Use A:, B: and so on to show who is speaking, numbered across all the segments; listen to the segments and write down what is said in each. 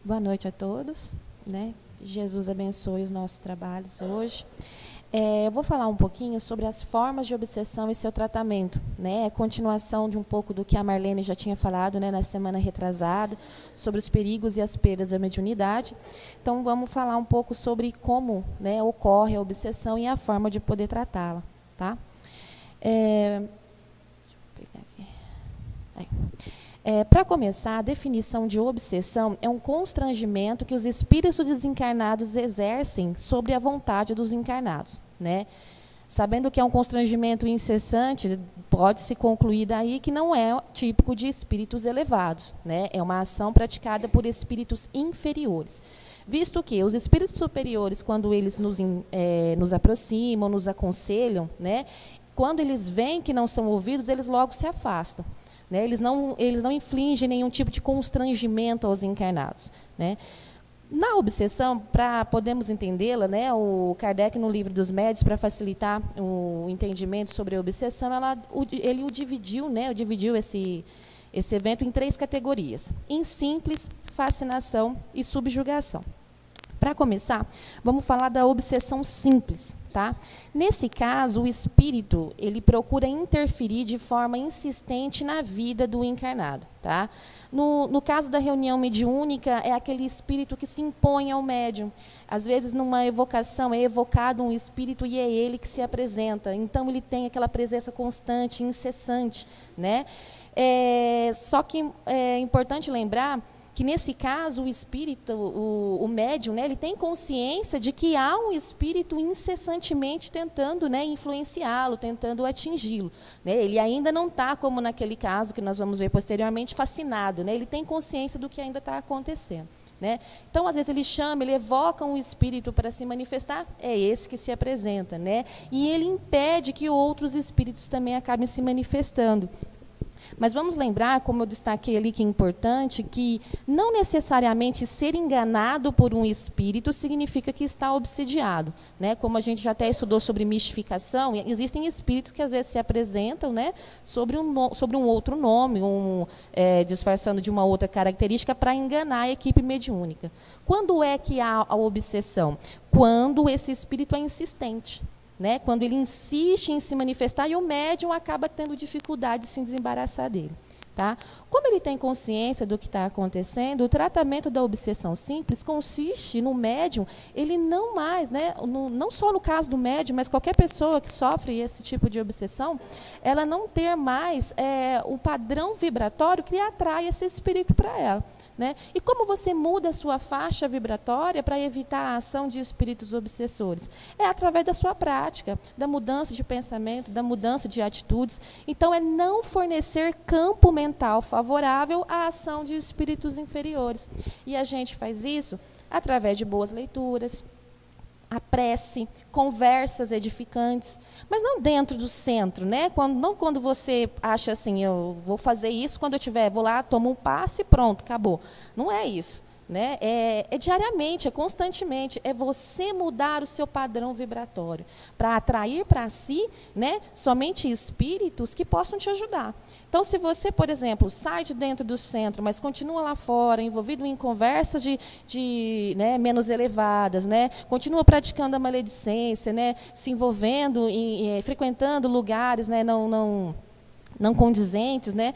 A: Boa noite a todos, né? Jesus abençoe os nossos trabalhos hoje. Eu vou falar um pouquinho sobre as formas de obsessão e seu tratamento, né? Continuação de um pouco do que a Marlene já tinha falado, né, na semana retrasada, sobre os perigos e as perdas da mediunidade. Então, vamos falar um pouco sobre como, né, ocorre a obsessão e a forma de poder tratá-la, tá? Deixa eu pegar aqui. Aí. Para começar, a definição de obsessão é um constrangimento que os espíritos desencarnados exercem sobre a vontade dos encarnados, né? Sabendo que é um constrangimento incessante, pode-se concluir daí que não é típico de espíritos elevados, né? É uma ação praticada por espíritos inferiores. Visto que os espíritos superiores, quando eles nos aproximam, nos aconselham, né? Quando eles veem que não são ouvidos, eles logo se afastam. Né? Eles não infligem nenhum tipo de constrangimento aos encarnados, né? Na obsessão, para podermos entendê-la, né, o Kardec, no Livro dos Médiuns, para facilitar o entendimento sobre a obsessão, ele dividiu esse evento em 3 categorias: em simples, fascinação e subjugação. Para começar, vamos falar da obsessão simples. Tá? Nesse caso, o espírito ele procura interferir de forma insistente na vida do encarnado. Tá? No caso da reunião mediúnica, é aquele espírito que se impõe ao médium. Às vezes, numa evocação, é evocado um espírito e é ele que se apresenta. Então, ele tem aquela presença constante, incessante. Né? Só que é importante lembrar que, nesse caso, o espírito, o médium, né, ele tem consciência de que há um espírito incessantemente tentando, né, influenciá-lo, tentando atingi-lo. Né? Ele ainda não está, como naquele caso que nós vamos ver posteriormente, fascinado. Né? Ele tem consciência do que ainda está acontecendo. Né? Então, às vezes, ele chama, ele evoca um espírito para se manifestar, é esse que se apresenta. Né? E ele impede que outros espíritos também acabem se manifestando. Mas vamos lembrar, como eu destaquei ali que é importante, que não necessariamente ser enganado por um espírito significa que está obsidiado. Né? Como a gente já até estudou sobre mistificação, existem espíritos que às vezes se apresentam, né, sobre um outro nome, disfarçando de uma outra característica para enganar a equipe mediúnica. Quando é que há a obsessão? Quando esse espírito é insistente. Né, quando ele insiste em se manifestar e o médium acaba tendo dificuldade de se desembaraçar dele. Tá? Como ele tem consciência do que está acontecendo, o tratamento da obsessão simples consiste no médium, ele não mais, né, não só no caso do médium, mas qualquer pessoa que sofre esse tipo de obsessão, ela não ter mais o padrão vibratório que atrai esse espírito para ela. Né? E como você muda a sua faixa vibratória para evitar a ação de espíritos obsessores? É através da sua prática, da mudança de pensamento, da mudança de atitudes. Então, é não fornecer campo mental favorável à ação de espíritos inferiores. E a gente faz isso através de boas leituras, a prece, conversas edificantes, mas não dentro do centro, né? Não quando você acha assim, eu vou fazer isso quando eu tiver, vou lá, tomo um passe e pronto, acabou. Não é isso. Né? É diariamente, é constantemente, é você mudar o seu padrão vibratório para atrair para si, né, somente espíritos que possam te ajudar. Então, se você, por exemplo, sai de dentro do centro, mas continua lá fora, envolvido em conversas né, menos elevadas, né, continua praticando a maledicência, né, se envolvendo, frequentando lugares, né, não condizentes, né,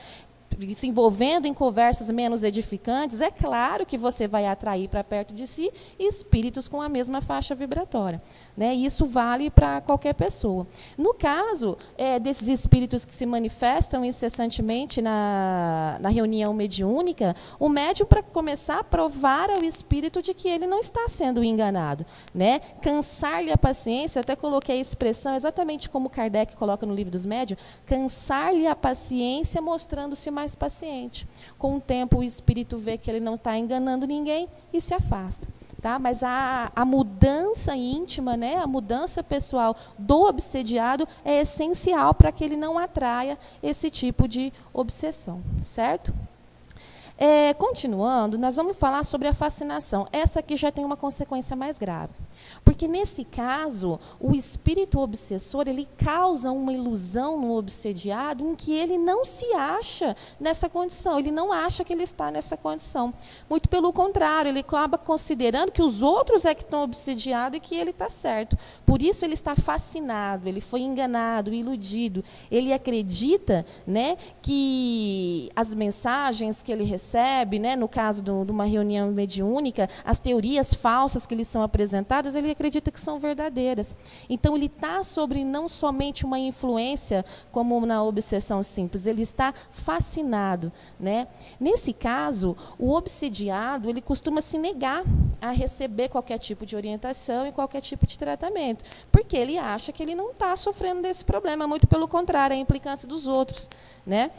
A: se envolvendo em conversas menos edificantes, é claro que você vai atrair para perto de si espíritos com a mesma faixa vibratória. Né? Isso vale para qualquer pessoa. No caso desses espíritos que se manifestam incessantemente na reunião mediúnica, o médium, para começar, provar ao espírito de que ele não está sendo enganado. Né? Cansar-lhe a paciência, eu até coloquei a expressão exatamente como Kardec coloca no Livro dos Médiuns, cansar-lhe a paciência mostrando-se mais paciente. Com o tempo, o espírito vê que ele não está enganando ninguém e se afasta. Tá? Mas a mudança íntima, né, a mudança pessoal do obsediado é essencial para que ele não atraia esse tipo de obsessão. Certo? Continuando, nós vamos falar sobre a fascinação. Essa aqui já tem uma consequência mais grave. Porque, nesse caso, o espírito obsessor, ele causa uma ilusão no obsediado em que ele não se acha nessa condição, ele não acha que ele está nessa condição. Muito pelo contrário, ele acaba considerando que os outros é que estão obsediados e que ele está certo. Por isso ele está fascinado, ele foi enganado, iludido. Ele acredita, né, que as mensagens que ele recebe, né, no caso de uma reunião mediúnica, as teorias falsas que lhe são apresentadas, ele acredita que são verdadeiras. Então, ele está sobre não somente uma influência, como na obsessão simples, ele está fascinado, né? Nesse caso, o obsediado, ele costuma se negar a receber qualquer tipo de orientação e qualquer tipo de tratamento, porque ele acha que ele não está sofrendo desse problema, muito pelo contrário, é a implicância dos outros, né?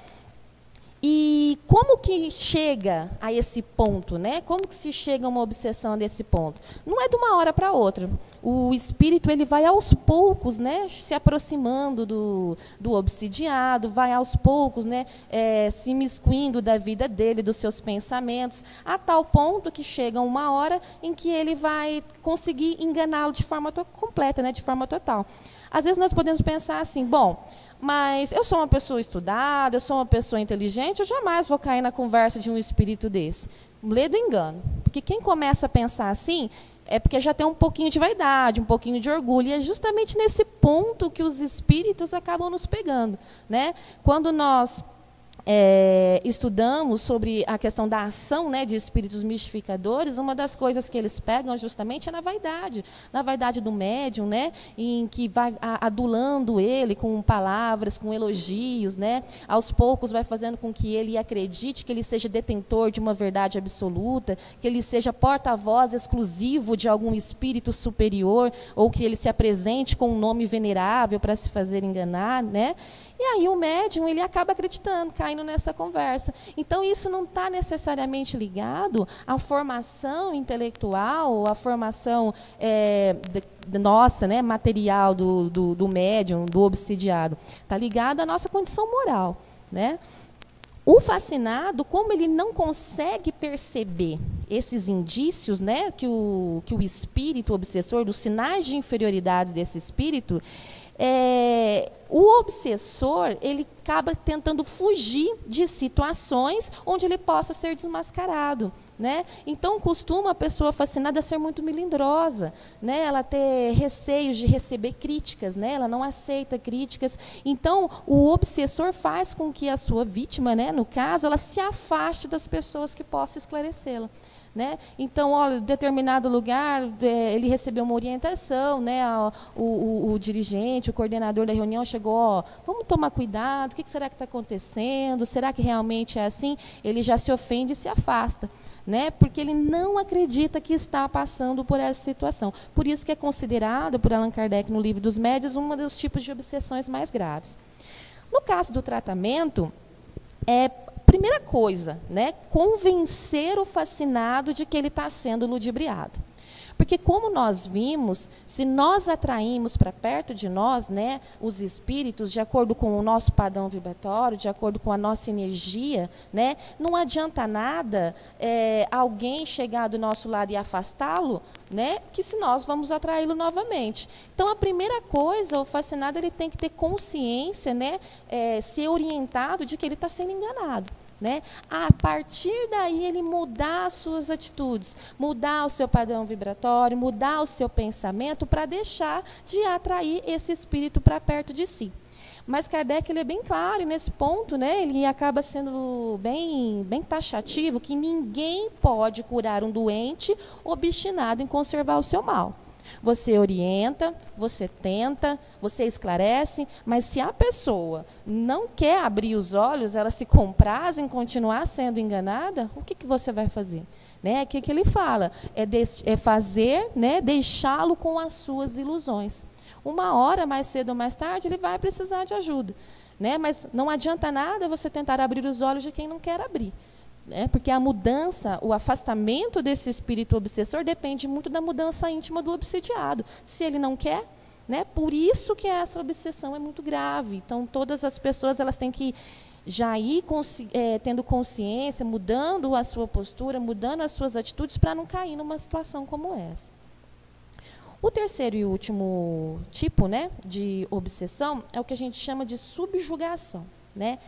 A: E como que chega a esse ponto, né? Como que se chega a uma obsessão desse ponto? Não é de uma hora para outra. O espírito, ele vai aos poucos, né, se aproximando do obsidiado, vai aos poucos, né, se imiscuindo da vida dele, dos seus pensamentos, a tal ponto que chega uma hora em que ele vai conseguir enganá-lo de forma completa, né, de forma total. Às vezes nós podemos pensar assim, bom, mas eu sou uma pessoa estudada, eu sou uma pessoa inteligente, eu jamais vou cair na conversa de um espírito desse. Lê do engano. Porque quem começa a pensar assim é porque já tem um pouquinho de vaidade, um pouquinho de orgulho. E é justamente nesse ponto que os espíritos acabam nos pegando, né? Quando nós estudamos sobre a questão da ação, né, de espíritos mistificadores, uma das coisas que eles pegam justamente é na vaidade do médium, né, em que vai adulando ele com palavras, com elogios, né, aos poucos vai fazendo com que ele acredite que ele seja detentor de uma verdade absoluta, que ele seja porta-voz exclusivo de algum espírito superior, ou que ele se apresente com um nome venerável para se fazer enganar, né? E aí o médium, ele acaba acreditando, caindo nessa conversa. Então, isso não está necessariamente ligado à formação intelectual, à formação nossa, né, material do médium, do obsidiado. Está ligado à nossa condição moral, né? O fascinado, como ele não consegue perceber esses indícios, né, que o espírito obsessor, dos sinais de inferioridade desse espírito, o obsessor, ele acaba tentando fugir de situações onde ele possa ser desmascarado, né? Então, costuma a pessoa fascinada ser muito melindrosa, né? Ela ter receios de receber críticas, né? Ela não aceita críticas. Então, o obsessor faz com que a sua vítima, né, no caso, ela se afaste das pessoas que possam esclarecê-la. Né? Então, olha, em determinado lugar, ele recebeu uma orientação, né? O dirigente, o coordenador da reunião chegou, ó, vamos tomar cuidado, o que será que está acontecendo? Será que realmente é assim? Ele já se ofende e se afasta, né? Porque ele não acredita que está passando por essa situação. Por isso que é considerado, por Allan Kardec, no Livro dos Médiuns, um dos tipos de obsessões mais graves. No caso do tratamento, primeira coisa, né, convencer o fascinado de que ele está sendo ludibriado. Porque, como nós vimos, se nós atraímos para perto de nós, né, os espíritos, de acordo com o nosso padrão vibratório, de acordo com a nossa energia, né, não adianta nada alguém chegar do nosso lado e afastá-lo, né, que se nós vamos atraí-lo novamente. Então, a primeira coisa, o fascinado, ele tem que ter consciência, né, ser orientado de que ele está sendo enganado. Né? A partir daí, ele mudar as suas atitudes, mudar o seu padrão vibratório, mudar o seu pensamento para deixar de atrair esse espírito para perto de si. Mas Kardec, ele é bem claro, e nesse ponto, né, ele acaba sendo bem taxativo, que ninguém pode curar um doente obstinado em conservar o seu mal. Você orienta, você tenta, você esclarece, mas se a pessoa não quer abrir os olhos, ela se compraz em continuar sendo enganada, o que você vai fazer? Né? O que ele fala? É fazer, né, deixá-lo com as suas ilusões. Uma hora, mais cedo ou mais tarde, ele vai precisar de ajuda. Né? Mas não adianta nada você tentar abrir os olhos de quem não quer abrir. Porque a mudança, o afastamento desse espírito obsessor depende muito da mudança íntima do obsidiado. Se ele não quer, né, por isso que essa obsessão é muito grave. Então, todas as pessoas elas têm que já ir tendo consciência, mudando a sua postura, mudando as suas atitudes para não cair numa situação como essa. O terceiro e último tipo, né, de obsessão é o que a gente chama de subjugação, né?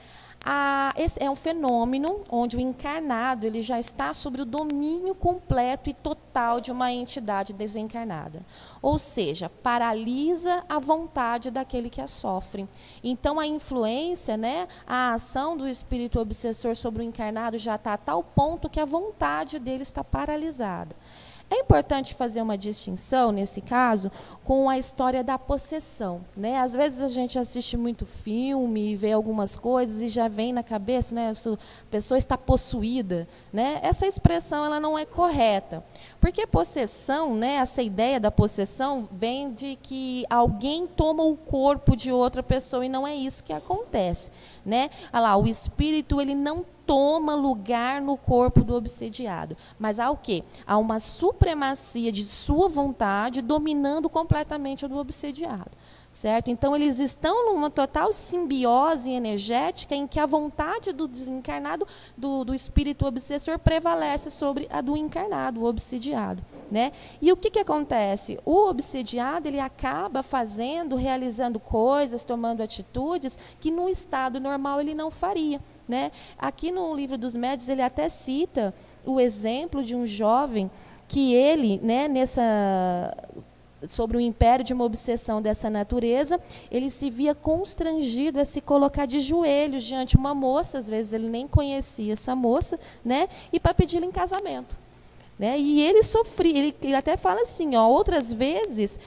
A: Esse é um fenômeno onde o encarnado ele já está sobre o domínio completo e total de uma entidade desencarnada. Ou seja, paralisa a vontade daquele que a sofre. Então, a influência, né, a ação do espírito obsessor sobre o encarnado já está a tal ponto que a vontade dele está paralisada. É importante fazer uma distinção, nesse caso, com a história da possessão, né? Às vezes a gente assiste muito filme, vê algumas coisas e já vem na cabeça, né? A pessoa está possuída, né? Essa expressão ela não é correta, porque possessão, né? Essa ideia da possessão vem de que alguém toma o corpo de outra pessoa e não é isso que acontece, né? Olha lá, o espírito ele não toma lugar no corpo do obsediado. Mas há o quê? Há uma supremacia de sua vontade dominando completamente o do obsediado. Certo? Então, eles estão numa total simbiose energética em que a vontade do desencarnado, do espírito obsessor, prevalece sobre a do encarnado, o obsidiado. Né? E o que acontece? O obsidiado ele acaba fazendo, realizando coisas, tomando atitudes que no estado normal ele não faria. Né? Aqui no livro dos médiuns ele até cita o exemplo de um jovem que ele, né, sobre o império de uma obsessão dessa natureza, ele se via constrangido a se colocar de joelhos diante de uma moça, às vezes ele nem conhecia essa moça, né, e para pedi-la em casamento. Né? E ele sofria, ele até fala assim, ó, outras vezes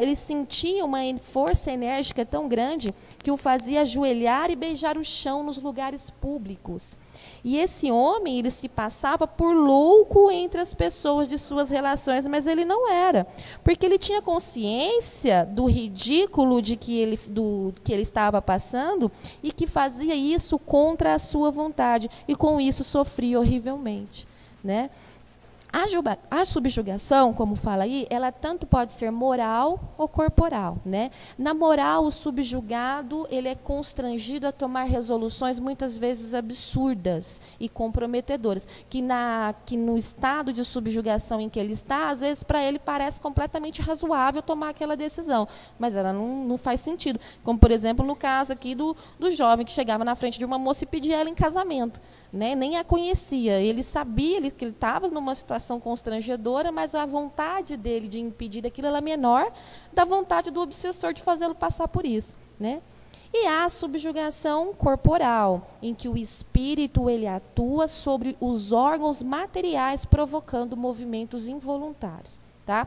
A: ele sentia uma força enérgica tão grande que o fazia ajoelhar e beijar o chão nos lugares públicos. E esse homem, ele se passava por louco entre as pessoas de suas relações, mas ele não era, porque ele tinha consciência do ridículo que ele estava passando e que fazia isso contra a sua vontade, e com isso sofria horrivelmente. Né? A subjugação, como fala aí, ela tanto pode ser moral ou corporal. Né? Na moral, o subjugado ele é constrangido a tomar resoluções muitas vezes absurdas e comprometedoras, que no estado de subjugação em que ele está, às vezes para ele parece completamente razoável tomar aquela decisão, mas ela não faz sentido. Como, por exemplo, no caso aqui do jovem que chegava na frente de uma moça e pedia ela em casamento. Né? Nem a conhecia, ele sabia que ele estava numa situação constrangedora, mas a vontade dele de impedir aquilo era menor da vontade do obsessor de fazê-lo passar por isso. Né? E há a subjugação corporal, em que o espírito ele atua sobre os órgãos materiais, provocando movimentos involuntários. Tá?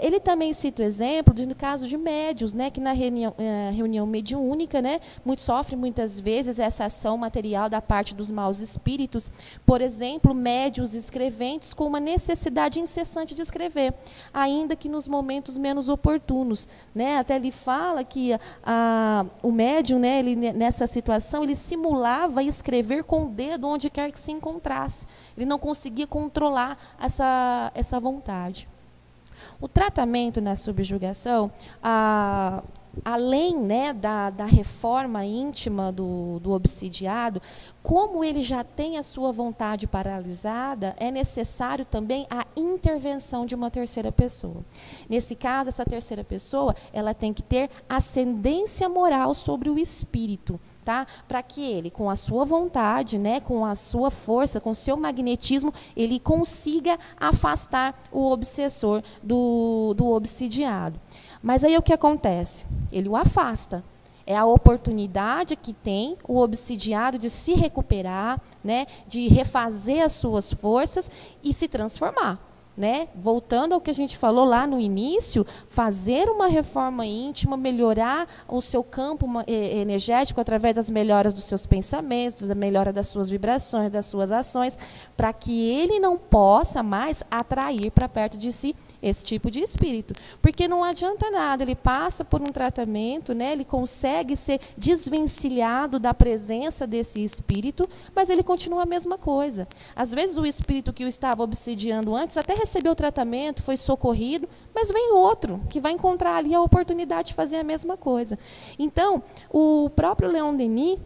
A: Ele também cita o exemplo no caso de médiuns, né, que na reunião mediúnica, né, sofrem muitas vezes essa ação material da parte dos maus espíritos. Por exemplo, médiuns escreventes com uma necessidade incessante de escrever, ainda que nos momentos menos oportunos. Né? Até ele fala que o médium, né, nessa situação, ele simulava escrever com o dedo onde quer que se encontrasse. Ele não conseguia controlar essa vontade. O tratamento na subjugação, além, né, da reforma íntima do obsidiado, como ele já tem a sua vontade paralisada, é necessário também a intervenção de uma terceira pessoa. Nesse caso, essa terceira pessoa ela tem que ter ascendência moral sobre o espírito. Tá? Para que ele, com a sua vontade, né, com a sua força, com o seu magnetismo, ele consiga afastar o obsessor do obsidiado. Mas aí o que acontece? Ele o afasta. É a oportunidade que tem o obsidiado de se recuperar, né, de refazer as suas forças e se transformar. Né? Voltando ao que a gente falou lá no início, fazer uma reforma íntima, melhorar o seu campo energético através das melhoras dos seus pensamentos, da melhora das suas vibrações, das suas ações, para que ele não possa mais atrair para perto de si esse tipo de espírito. Porque não adianta nada, ele passa por um tratamento, né? Ele consegue ser desvencilhado da presença desse espírito, mas ele continua a mesma coisa. Às vezes o espírito que o estava obsidiando antes até recebeu o tratamento, foi socorrido, mas vem outro que vai encontrar ali a oportunidade de fazer a mesma coisa. Então, o próprio Leon Denis,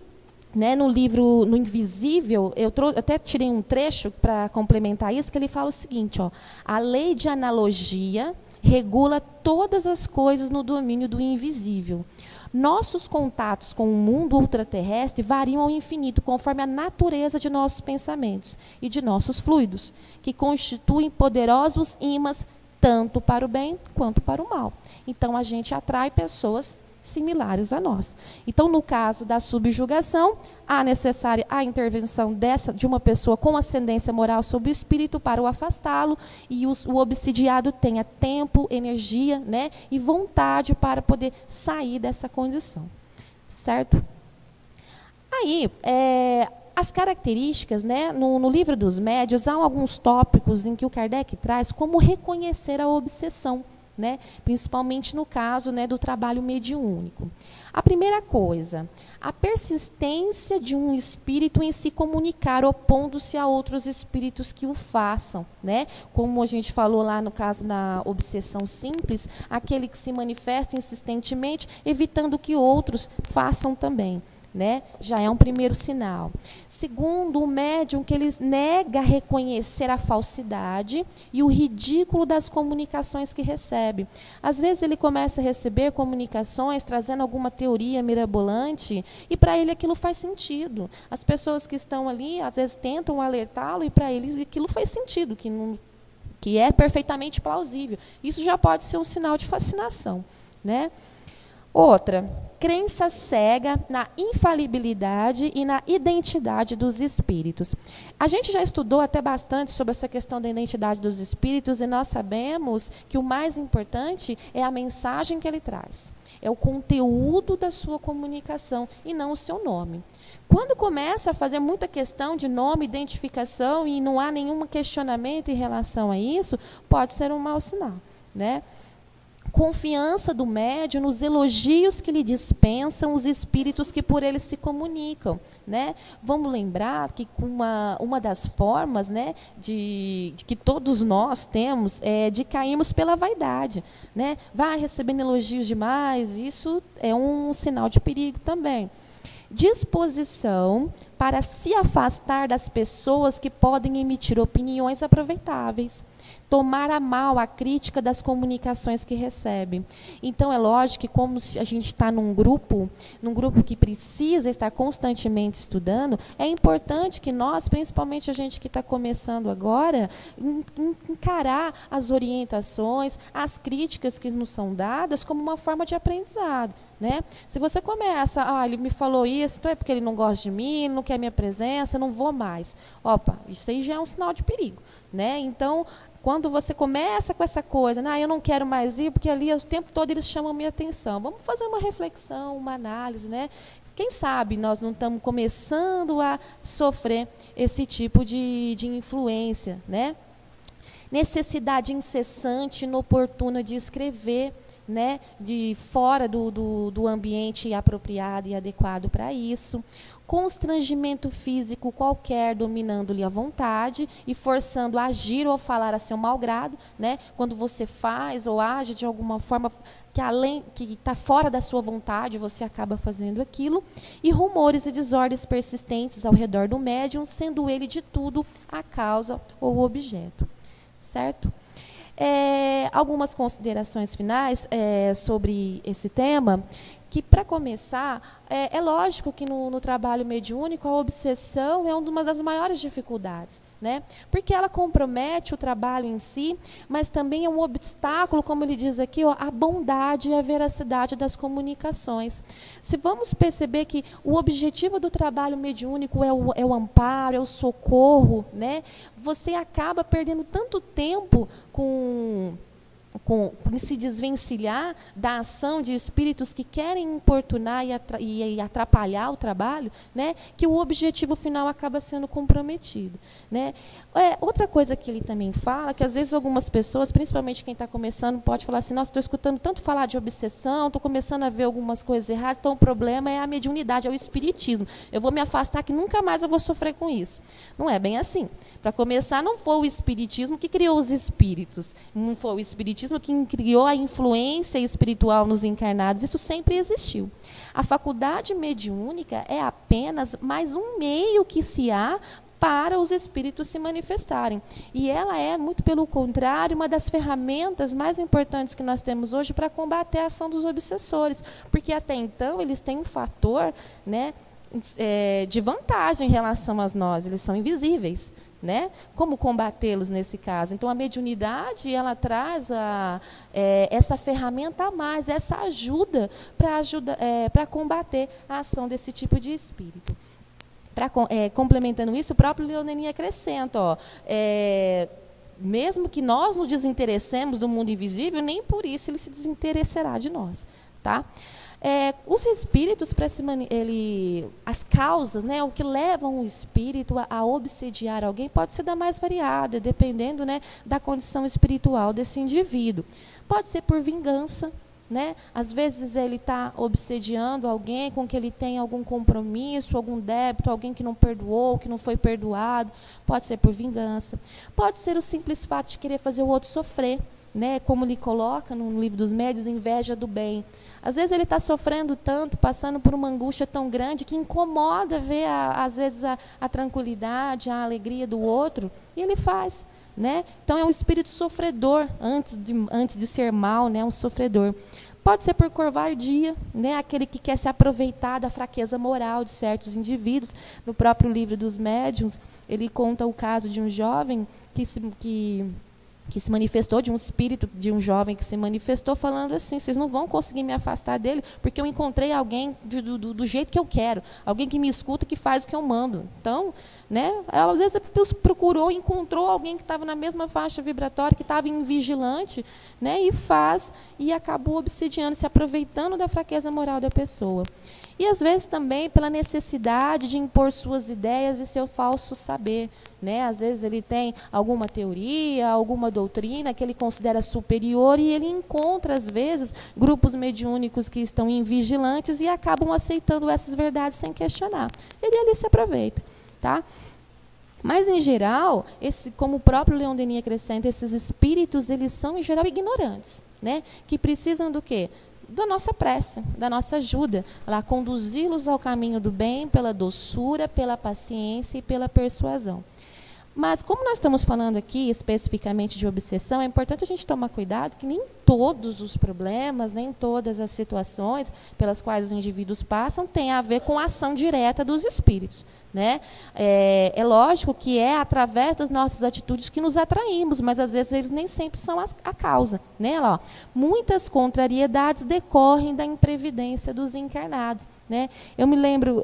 A: né, no livro No Invisível, eu até tirei um trecho para complementar isso, que ele fala o seguinte, ó, a lei de analogia regula todas as coisas no domínio do invisível. Nossos contatos com o mundo ultraterrestre variam ao infinito, conforme a natureza de nossos pensamentos e de nossos fluidos, que constituem poderosos ímãs tanto para o bem quanto para o mal. Então, a gente atrai pessoas similares a nós. Então, no caso da subjugação, há necessária a intervenção de uma pessoa com ascendência moral sobre o espírito para o afastá-lo, e o obsidiado tenha tempo, energia, né, e vontade para poder sair dessa condição. Certo? Aí, as características, né, no livro dos médiuns, há alguns tópicos em que o Kardec traz como reconhecer a obsessão, né, principalmente no caso, né, do trabalho mediúnico. A primeira coisa, a persistência de um espírito em se comunicar, opondo-se a outros espíritos que o façam, né? Como a gente falou lá no caso da obsessão simples, aquele que se manifesta insistentemente, evitando que outros façam também. Né? Já é um primeiro sinal. Segundo, o médium que ele nega reconhecer a falsidade e o ridículo das comunicações que recebe. Às vezes ele começa a receber comunicações trazendo alguma teoria mirabolante e para ele aquilo faz sentido. As pessoas que estão ali às vezes tentam alertá-lo e para ele aquilo faz sentido, que é perfeitamente plausível. Isso já pode ser um sinal de fascinação, né? Outra, crença cega na infalibilidade e na identidade dos espíritos. A gente já estudou até bastante sobre essa questão da identidade dos espíritos e nós sabemos que o mais importante é a mensagem que ele traz. É o conteúdo da sua comunicação e não o seu nome. Quando começa a fazer muita questão de nome, identificação e não há nenhum questionamento em relação a isso, pode ser um mau sinal, né? Confiança do médium nos elogios que lhe dispensam os espíritos que por ele se comunicam, né? Vamos lembrar que uma das formas, né, de que todos nós temos é de cairmos pela vaidade, né? Vai recebendo elogios demais, isso é um sinal de perigo também. Disposição para se afastar das pessoas que podem emitir opiniões aproveitáveis. Tomar a mal a crítica das comunicações que recebe. Então, é lógico que como a gente está num grupo que precisa estar constantemente estudando, é importante que nós, principalmente a gente que está começando agora, encarar as orientações, as críticas que nos são dadas como uma forma de aprendizado. Né? Se você começa, ele me falou isso, então é porque ele não gosta de mim, ele não quer minha presença, não vou mais. Opa, isso aí já é um sinal de perigo. Né? Então, quando você começa com essa coisa, eu não quero mais ir, porque ali o tempo todo eles chamam a minha atenção. Vamos fazer uma reflexão, uma análise, né? Quem sabe nós não estamos começando a sofrer esse tipo de influência, né? Necessidade incessante e inoportuna de escrever, né? De fora do ambiente apropriado e adequado para isso. Constrangimento físico qualquer dominando-lhe a vontade e forçando a agir ou falar a seu malgrado, né? Quando você faz ou age de alguma forma que está fora da sua vontade, você acaba fazendo aquilo. E rumores e desordens persistentes ao redor do médium, sendo ele de tudo a causa ou o objeto. Certo? Algumas considerações finais sobre esse tema, que, para começar, é lógico que no trabalho mediúnico a obsessão é uma das maiores dificuldades, né? Porque ela compromete o trabalho em si, mas também é um obstáculo, como ele diz aqui, a bondade e a veracidade das comunicações. Se vamos perceber que o objetivo do trabalho mediúnico é o amparo, é o socorro, né? Você acaba perdendo tanto tempo em se desvencilhar da ação de espíritos que querem importunar e atrapalhar o trabalho, né, que o objetivo final acaba sendo comprometido. Né? Outra coisa que ele também fala, que às vezes algumas pessoas, principalmente quem está começando, pode falar assim, nossa, estou escutando tanto falar de obsessão, estou começando a ver algumas coisas erradas, então o problema é a mediunidade, é o espiritismo. Eu vou me afastar que nunca mais eu vou sofrer com isso. Não é bem assim. Para começar, não foi o espiritismo que criou os espíritos, não foi o espiritismo que criou a influência espiritual nos encarnados, isso sempre existiu. A faculdade mediúnica é apenas mais um meio que se há para os espíritos se manifestarem. E ela é, muito pelo contrário, uma das ferramentas mais importantes que nós temos hoje para combater a ação dos obsessores, porque até então eles têm um fator, né, de vantagem em relação a nós, eles são invisíveis. Né? Como combatê-los nesse caso? Então, a mediunidade, ela traz essa ferramenta a mais, essa ajuda para combater a ação desse tipo de espírito. Complementando isso, o próprio Leon Denis acrescenta, mesmo que nós nos desinteressemos do mundo invisível, nem por isso ele se desinteressará de nós. Tá? Os espíritos, as causas, né, o que levam o espírito a obsediar alguém pode ser da mais variada, dependendo, né, da condição espiritual desse indivíduo. Pode ser por vingança, né? Às vezes ele está obsediando alguém com que ele tem algum compromisso, algum débito, alguém que não perdoou, que não foi perdoado. Pode ser por vingança. Pode ser o simples fato de querer fazer o outro sofrer. Né, como ele coloca no livro dos médiuns, inveja do bem. Às vezes ele está sofrendo tanto, passando por uma angústia tão grande, que incomoda ver, às vezes, a tranquilidade, a alegria do outro, e ele faz. Né? Então é um espírito sofredor, antes de ser mal, né, um sofredor. Pode ser por covardia, né, aquele que quer se aproveitar da fraqueza moral de certos indivíduos. No próprio livro dos médiuns, ele conta o caso de um jovem que se manifestou, de um espírito de um jovem que se manifestou falando assim: vocês não vão conseguir me afastar dele, porque eu encontrei alguém do jeito que eu quero, alguém que me escuta, que faz o que eu mando. Então, né, às vezes procurou, encontrou alguém que estava na mesma faixa vibratória, que estava invigilante, né, e acabou obsidiando, se aproveitando da fraqueza moral da pessoa. E às vezes também pela necessidade de impor suas ideias e seu falso saber. Né? Às vezes ele tem alguma teoria, alguma doutrina que ele considera superior, e ele encontra, às vezes, grupos mediúnicos que estão invigilantes e acabam aceitando essas verdades sem questionar. Ele ali se aproveita. Tá? Mas, em geral, como o próprio Leon Denis acrescenta, esses espíritos, eles são, em geral, ignorantes. Né? Que precisam do quê? Da nossa prece, da nossa ajuda, lá conduzi-los ao caminho do bem pela doçura, pela paciência e pela persuasão. Mas, como nós estamos falando aqui especificamente de obsessão, é importante a gente tomar cuidado que nem todos os problemas, nem todas as situações pelas quais os indivíduos passam têm a ver com a ação direta dos espíritos. Né? É lógico que é através das nossas atitudes que nos atraímos, mas às vezes eles nem sempre são a causa. Né? Lá, muitas contrariedades decorrem da imprevidência dos encarnados. Né? Eu me lembro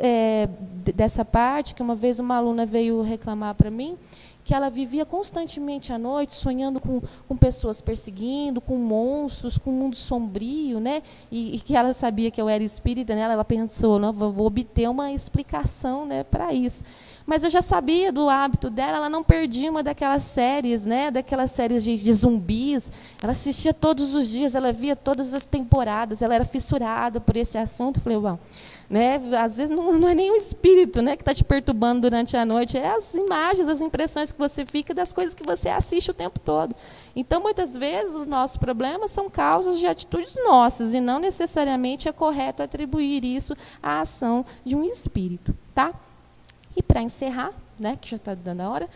A: dessa parte que uma vez uma aluna veio reclamar para mim que ela vivia constantemente à noite sonhando com pessoas perseguindo, com monstros, com um mundo sombrio, né? E que ela sabia que eu era espírita, né? Ela pensou, não, vou obter uma explicação, né, para isso. Mas eu já sabia do hábito dela, ela não perdia uma daquelas séries, né, daquelas séries de zumbis. Ela assistia todos os dias, ela via todas as temporadas, ela era fissurada por esse assunto. Eu falei, bom, né, às vezes não é nem o espírito, né, que está te perturbando durante a noite, é as imagens, as impressões que você fica das coisas que você assiste o tempo todo. Então, muitas vezes, os nossos problemas são causas de atitudes nossas, e não necessariamente é correto atribuir isso à ação de um espírito. Tá? E para encerrar, né, que já está dando a hora,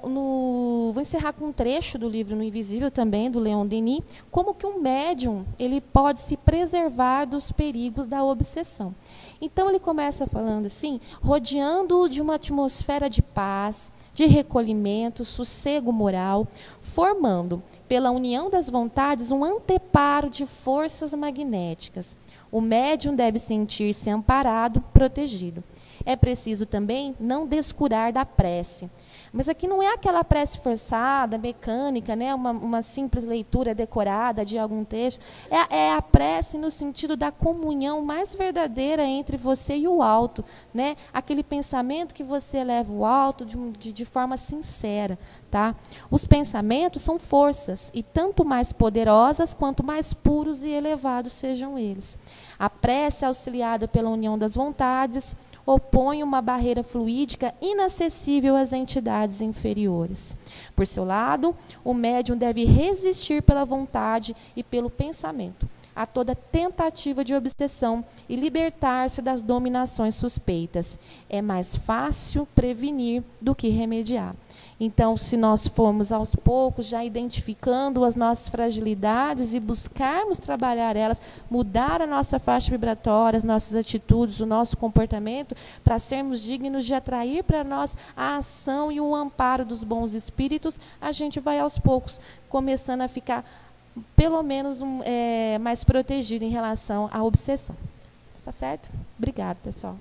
A: vou encerrar com um trecho do livro No Invisível, também, do Leon Denis, como que um médium ele pode se preservar dos perigos da obsessão. Então, ele começa falando assim, rodeando-o de uma atmosfera de paz, de recolhimento, sossego moral, formando, pela união das vontades, um anteparo de forças magnéticas. O médium deve sentir-se amparado, protegido. É preciso também não descurar da prece. Mas aqui não é aquela prece forçada, mecânica, né? uma simples leitura decorada de algum texto. É a prece no sentido da comunhão mais verdadeira entre você e o alto. Né? Aquele pensamento que você leva ao alto de forma sincera. Tá? Os pensamentos são forças, e tanto mais poderosas quanto mais puros e elevados sejam eles. A prece, auxiliada pela união das vontades, opõe uma barreira fluídica inacessível às entidades inferiores. Por seu lado, o médium deve resistir pela vontade e pelo pensamento, a toda tentativa de obsessão e libertar-se das dominações suspeitas. É mais fácil prevenir do que remediar. Então, se nós formos aos poucos já identificando as nossas fragilidades e buscarmos trabalhar elas, mudar a nossa faixa vibratória, as nossas atitudes, o nosso comportamento, para sermos dignos de atrair para nós a ação e o amparo dos bons espíritos, a gente vai aos poucos começando a ficar, pelo menos, mais protegido em relação à obsessão. Tá certo? Obrigada, pessoal.